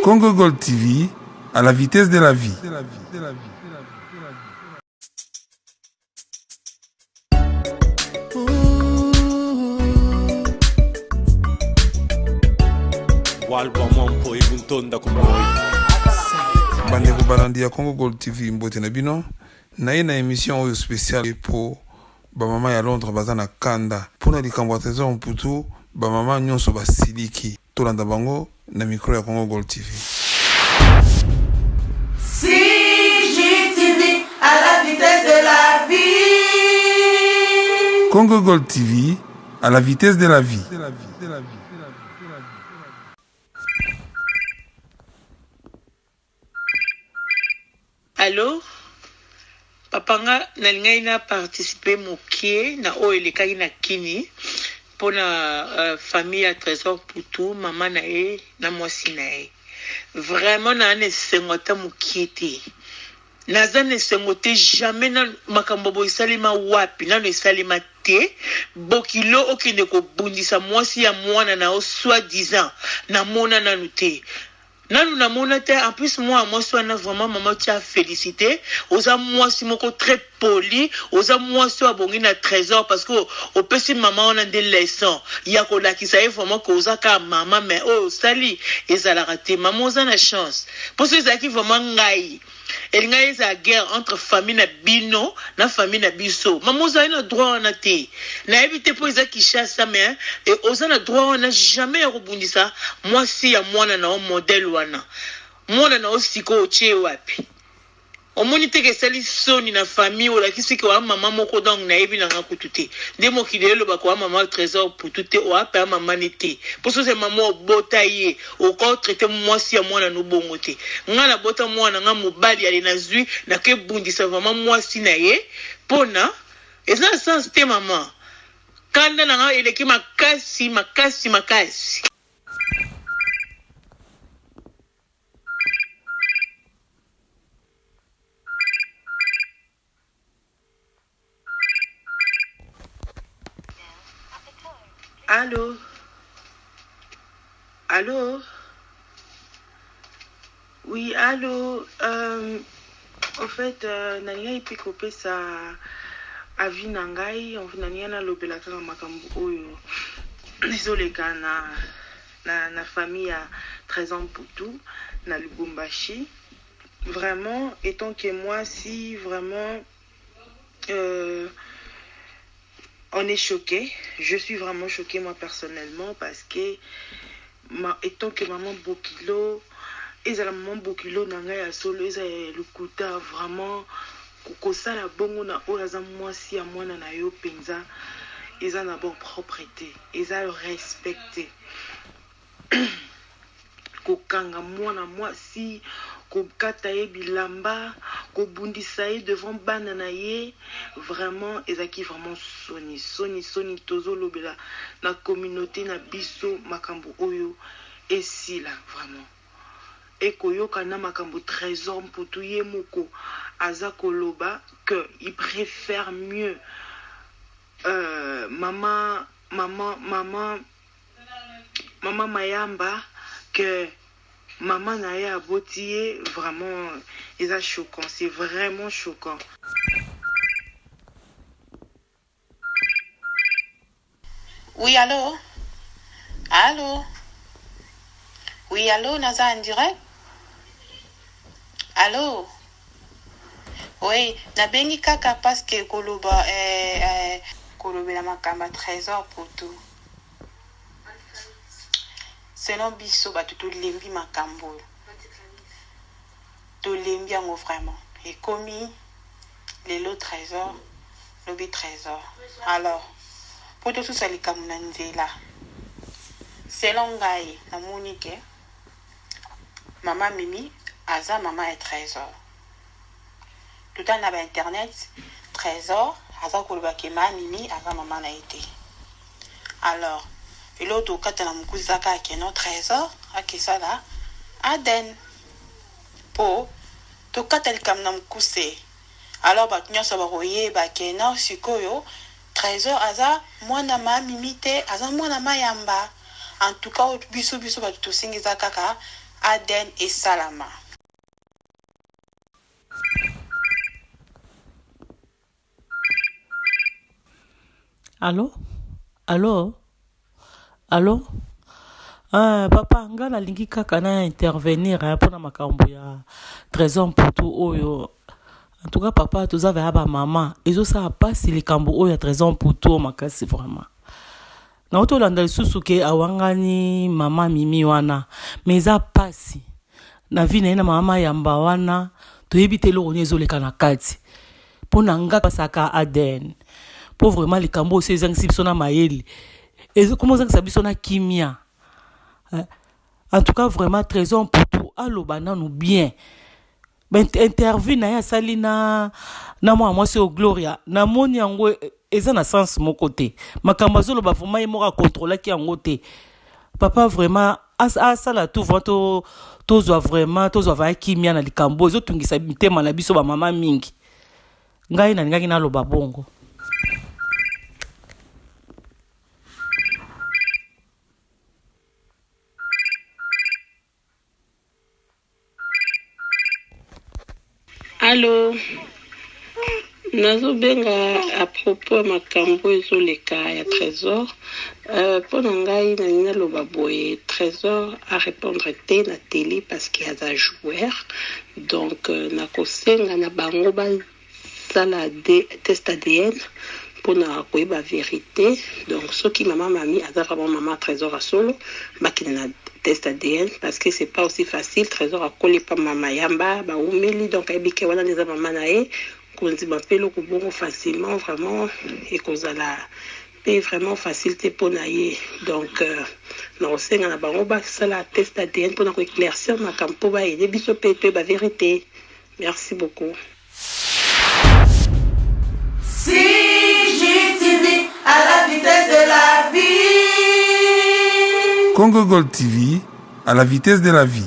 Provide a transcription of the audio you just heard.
Congo Gold TV, à la vitesse de la vie. Bandeko balandi ya Congo Gold TV mbote na bino na ye na émission oyo spéciale pour bamama ya Londres baza na kanda mpona likambo ya trésor mputu bamama nyonso basiliki tolanda bango na micro ya Congo Gold TV. CGTV à la vitesse de la vie. Congo Gold TV à la vitesse de la vie. Allô? Papa nga nalingai na participer mokie na oyo elekaki na kini pona famille ya Trésor Putu mama na ye na mwasi na ye. Vraiment na ne sengota mokie te. Naza ne sengote jamais na makambo bo isalima wapi na ne salima te bokilo okende ko bundisa mwasi ya mwana na o soi-disant na mona nanu te. Nanu na mona te en plus moi soit vraiment maman tu as félicité oza moi si moko très poli oza moi soit bongi na trésor parce que au petit maman on a des leçons ya ko la ki ça vraiment que oza ka maman mais oh sali ezala raté maman oza na chance pour ceux qui vraiment ngai el ngai za guerre entre famille na bino na famille na biso maman oza na droit na te na éviter pour eza ki chasse mais et oza na droit on a jamais rebondisa moi si ya mwana na modèle mwana na osiko oche wapi omoni teke sali soni na famille ola kisiki wa mama moko donc na yebi na ngakutu te nde mokilelo ba kwa mama Trésor Putu te o apa mama ni te poso se mama obota ye o ko traiter mwasi ya mwana no bongo te ngana bota mwana nga mobali ali na zui na ke bundisa vraiment mwasi na ye pona eza sens te mama kanda na nga eleki makasi. Allô? Allô? Oui, allô? En fait, Nania ipi kopé sa avis nangai, on Nania na lobela kanga makambu oyo. Désolé na famille à 13 ans pour tout, na Lubumbashi. Vraiment, étant que moi, si vraiment on est choqué. Je suis vraiment choquée moi personnellement parce que étant que maman Bokilo, et la maman Bokilo nanga ya solo, et le kuta vraiment kokosa la bongo na oyaza moi si à moi na yo penza, ils ont d'abord propreté, ils ont respecté. Kokanga moi na moi si kokata ye bilamba kobundisa ye devant bana na ye vraiment ezaki vraiment soni tozo lobela na communauté na biso makambo oyo esila vraiment ekoyoka na makambo Trésor Putu ye moko aza koloba que il préfère mieux maman Mayamba que maman Naya Botier. Vraiment, c'est choquant, c'est vraiment choquant. Oui, allô? Allô? Oui, allô, Naza en direct? Allô? Oui, na bengi kaka parce que koloba la makamba Trésor Putu. Selon biso ba tout lembi makambo. To lembi yango vraiment. Et commis les lots Trésor, lobby Trésor. Alors, pour tout ça les kamunanzela. Selon ngai na monike Maman Mimi aza maman et Trésor. Tout en na internet Trésor aza koloba ke Mimi aza maman na été. Alors et l'autre quand na mukuzaka ke no Trésor akisa la Aden po to katel kam na mukuse. Alors ba nyonso ba roye ba ke no sikoyo Trésor aza mwana ma Mimi te aza mwana mayamba. En tout cas biso ba to singisa kaka Aden et Salama. Allô? Allô? Allô? Papa, nga nalingi kaka na intervenir pour makambo ya trésor pour tout oyo. En tout cas, papa, tous avez aba maman. Ezo sa pas si les kambo oyo ya trésor pour tout makasi vraiment. Na oto landa susuke awangani mama mimi wana. Meza pasi. Na vi na mama yamba wana to yebite lo ezo leka na kati. Pona nga pasaka Aden. Pour vraiment les kambo se zangisi biso na mayeli. Ezo comment zangisa biso na kimia. En tout cas, vraiment, trésor pour tout. Allo, nous bien. Ben, interview na ya salina na moi c'est au Gloria. Na moni yango eza na sens mon côté. Makambazo lo ba vraiment y mora contrôler ki yango te. Papa vraiment ça la tout vraiment tozo vraiment tozo va kimia na likambo zo tungisa mitema na biso ba mama mingi. Ngai na ngaki na lo ba bongo. Allô, nazobenga à propos ya makambo ezoleka ya trésor mpo na ngai nani naloba boye trésor a répondre te na télé parce qu'il y a des joueurs donc nakosenga na bango basala test ADN mpona koyeba vérité donc soki mama mami aza vraiment mama trésor asolo bakende na test ADN parce que c'est pas aussi facile trésor akoli pa mama yamba baumeli donc ayebike wana neza mama na ye konzima mpe eloko bongo facilement vraiment ekozala mpe vraiment facile te mpona ye donc nakosenga na bango basala test ADN mpona koéclaircir makambo mpo bayede biso mpe to yeba vérité. Merci beaucoup. CGTV à la vitesse de la vie. Congo Gold TV à la vitesse de la vie.